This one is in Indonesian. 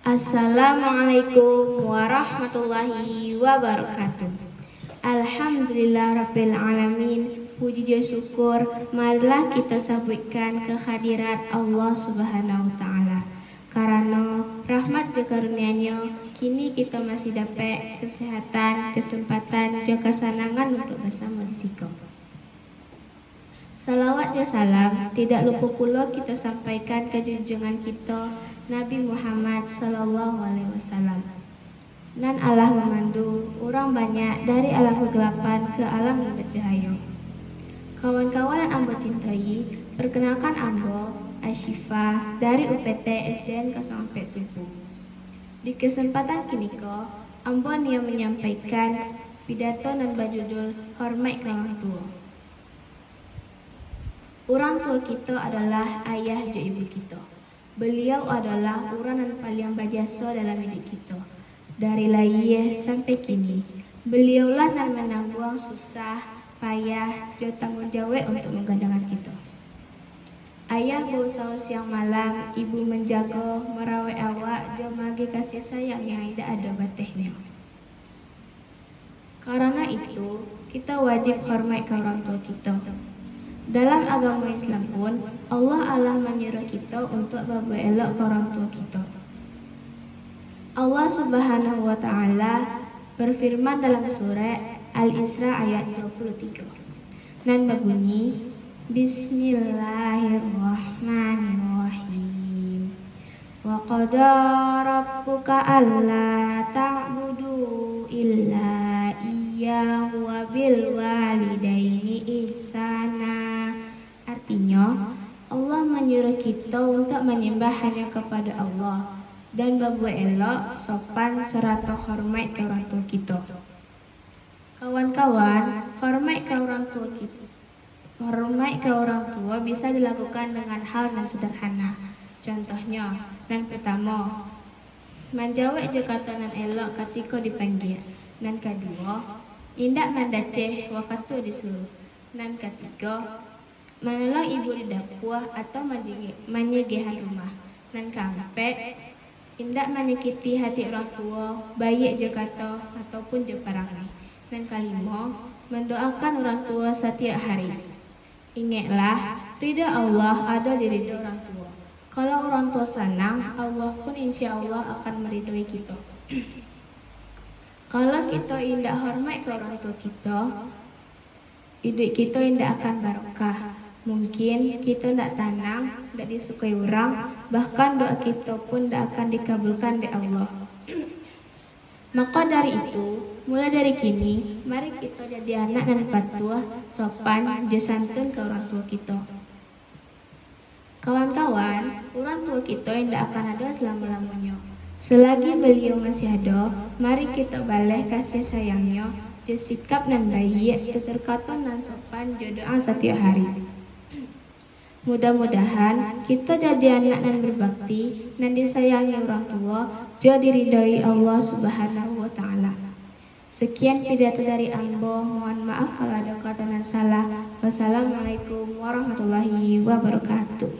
Assalamualaikum warahmatullahi wabarakatuh. Alhamdulillah rabbil alamin. Puji dan syukur marilah kita sampaikan kehadirat Allah Subhanahu wa taala. Karena rahmat dan karunia-Nya kini kita masih dapat kesehatan, kesempatan dan kesenangan untuk bersama di siko. Salawat dan salam tidak lupa pula kita sampaikan ke junjungan kita Nabi Muhammad sallallahu alaihi wasallam. Nan Allah memandu orang banyak dari alam kegelapan ke alam yang bercahaya. Kawan-kawan yang ambo cintai, perkenalkan ambo Asyifa dari UPT SDN 04 Suku. Di kesempatan kini ambo nia menyampaikan pidato dan berjudul Hormat ke Orang Tua. Orang tua kita adalah ayah dan ibu kita. Beliau adalah orang yang paling berjasa dalam hidup kita. Dari lahir sampai kini, beliaulah yang menanggung susah, payah, dan tanggung jawab untuk menggandengkan kita. Ayah berusaha siang malam, ibu menjaga, merawat awak, dan bagi kasih sayang yang tidak ada batasnya. Karena itu, kita wajib hormat ke orang tua kita. Dalam agama Islam pun, Allah menyuruh kita untuk berbuat elok ke orang tua kita. Allah Subhanahu wa taala berfirman dalam surat Al-Isra ayat 23. Dan berbunyi, Bismillahirrahmanirrahim. Wa qada rabbuka alla ta'budu illa iyyahu wa bil walidaini ihsana. Artinya, Allah menyuruh kita untuk menyembah hanya kepada Allah dan berbuat elok, sopan, serta hormat ke orang tua kita. Kawan-kawan, hormat ke orang tua kita. Hormat ke orang tua bisa dilakukan dengan hal yang sederhana. Contohnya, yang pertama, menjawab jekatan elok ketika dipanggil. Dan kedua, tidak mendaceh waktu disuruh. Dan ketiga, menolong ibu di dapur atau menyegihan rumah. Dan keempat, tidak menyakiti hati orang tua, baik jekata ataupun jeperangai. Dan kelima, mendoakan orang tua setiap hari. Ingatlah, ridha Allah ada di ridha orang tua. Kalau orang tua senang, Allah pun insya Allah akan meridhoi kita. Kalau kita tidak hormat ke orang tua kita, hidup kita tidak akan barokah. Mungkin kita tidak tenang, tidak disukai orang, bahkan doa kita pun tidak akan dikabulkan oleh Allah. Maka dari itu, mulai dari kini, mari kita jadi anak dan patuh, sopan, dan santun ke orang tua kita. Kawan-kawan, orang tua kita tidak akan ada selama-lamanya. Selagi beliau masih ada, mari kita balik kasih sayangnya, dan sikap dan baik, keterkatan dan sopan, doa setiap hari. Mudah-mudahan kita jadi anak dan berbakti dan disayangi orang tua, jadi ridhoi Allah Subhanahu wa taala. Sekian pidato dari ambo, mohon maaf kalau ada kata dan salah. Wassalamualaikum warahmatullahi wabarakatuh.